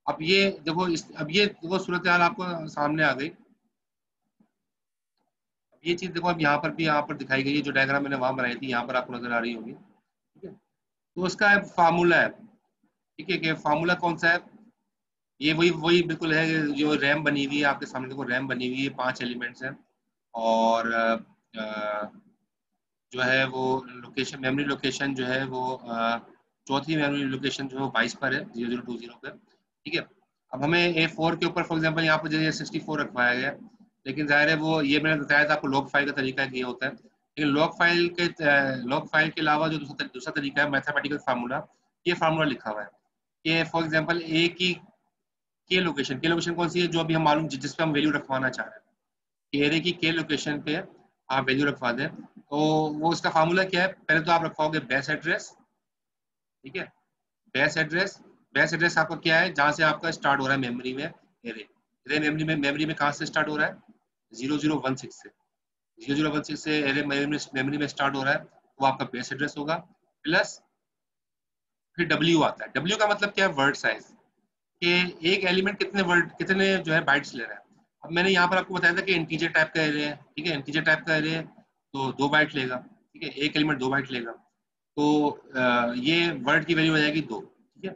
अब ये देखो अब ये देखो सूरत हाल आपको सामने आ गई। ये चीज देखो अब यहाँ पर भी यहाँ पर दिखाई गई है, जो डायग्राम मैंने वहां बनाई थी यहाँ पर आपको नजर आ रही होगी। ठीक है, तो उसका फार्मूला है। ठीक है, कि फार्मूला कौन सा है? ये वही वही बिल्कुल है जो रैम बनी हुई है आपके सामने। देखो रैम बनी हुई है, 5 एलिमेंट्स हैं और जो है वो लोकेशन मेमोरी लोकेशन जो है वो चौथी मेमोरी लोकेशन जो है वो 22 पर है, 0020 पर। ठीक है, अब हमें A4 के ऊपर फॉर एग्जांपल यहाँ पर जैसे 64 रखवाया गया, लेकिन जाहिर है वो ये मैंने बताया था आपको लॉग फाइल का तरीका ये होता है। लेकिन लॉग फाइल के अलावा जो दूसरा तरीका है मैथमेटिकल फार्मूला, ये फार्मूला लिखा हुआ है कि फॉर एग्जांपल ए की के लोकेशन कौन सी है जो अभी हम मालूम जिस पे हम वैल्यू रखवाना चाह रहे हैं, एरे की के लोकेशन पे आप वैल्यू रखवा दें, तो वो उसका फार्मूला क्या है? पहले तो आप रखवाओगे बेस एड्रेस। ठीक है, बेस एड्रेस आपका क्या है? जहां से आपका स्टार्ट हो रहा है मेमोरी में एरे मेमोरी में कहां से स्टार्ट हो रहा है? 0016 से। 0016 से एरे मेमोरी में स्टार्ट हो रहा है, वो आपका बेस एड्रेस होगा। प्लस फिर W आता है। W का मतलब क्या है? वर्ड साइज, कि एक एलिमेंट कितने जो है बाइट्स ले रहा है। अब मैंने यहाँ पर आपको बताया था कि इंटीजर टाइप का एरे है। ठीक है, इंटीजर टाइप का एरे है तो 2 बाइट लेगा। ठीक है, एक एलिमेंट 2 बाइट लेगा, तो ये वर्ड की वैल्यू हो जाएगी 2। ठीक है,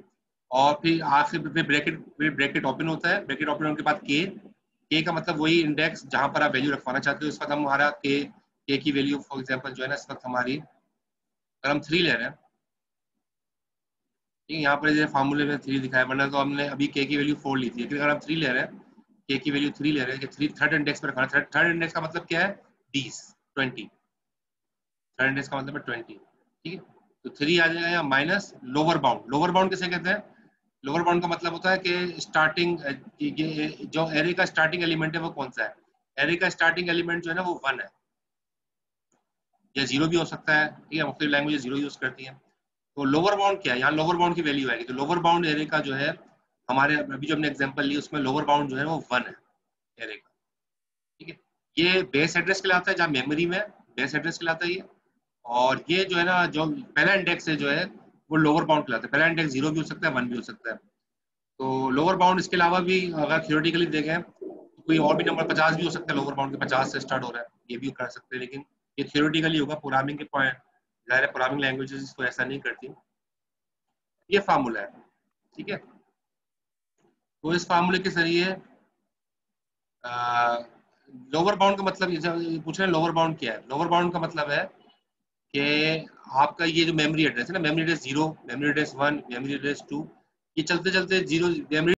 और फिर आखिर ब्रैकेट ओपन होता है। ब्रैकेट ओपन होने के बाद के का मतलब वही इंडेक्स जहां पर आप वैल्यू रखवाना चाहते हो। इस वक्त हमारा के की वैल्यू फॉर एग्जांपल जो है ना इस वक्त हमारी, अगर हम 3 ले रहे हैं, ठीक है, यहाँ पर जैसे फार्मूले में 3 दिखाया, वरना तो हमने अभी के की वैल्यू 4 ली थी। लेकिन अगर हम 3 ले रहे हैं, के की वैल्यू 3 ले रहे हैं, कि थर्ड इंडेक्स पर रखना। थर्ड इंडेक्स का मतलब क्या है? 20 20। थर्ड इंडेक्स का मतलब है 20। ठीक है, तो 3 आ जाएगा यहाँ minus lower bound. Lower bound किसे कहते हैं? लोअर बाउंड का मतलब होता है कि स्टार्टिंग जो एरे का स्टार्टिंग एलिमेंट है वो कौन सा है? एरे का स्टार्टिंग एलिमेंट जो है ना वो 1 है, या 0 भी हो सकता है। ठीक है, मुख्तलिफ लैंग्वेज 0 यूज करती है। तो लोअर बाउंड क्या है? यहाँ लोअर बाउंड की वैल्यू आएगी। तो लोअर बाउंड एरे का जो है हमारे अभी जो हमने एग्जांपल ली उसमें लोअर बाउंड जो है वो 1 है एरे का। ठीक है, ये बेस एड्रेस कहलाता है, जहाँ मेमोरी में बेस एड्रेस कहलाता है ये। और ये जो है ना जो पहला इंडेक्स है जो है वो लोअर बाउंड कहलाता है। पहला इंडेक्स 0 भी हो सकता है, 1 भी हो सकता है। तो लोअर बाउंड इसके अलावा भी अगर थियोरेटिकली देखें तो कोई और भी नंबर 50 भी हो सकता है। लोअर बाउंड के 50 से स्टार्ट हो रहा है, ये भी कर सकते हैं, लेकिन ये थियोरेटिकली होगा। प्रोग्रामिंग के पॉइंट जाहिर है प्रोग्रामिंग लैंग्वेजेस इसको ऐसा नहीं करती। ये फार्मूला है। ठीक है, तो इस फार्मूले के जरिए लोअर बाउंड का मतलब पूछ रहे हैं लोअर बाउंड क्या है? लोअर बाउंड का मतलब है कि आपका ये जो मेमोरी एड्रेस है ना, memory address 0, memory address 1, memory address 2, ये चलते चलते 0 मेमोरी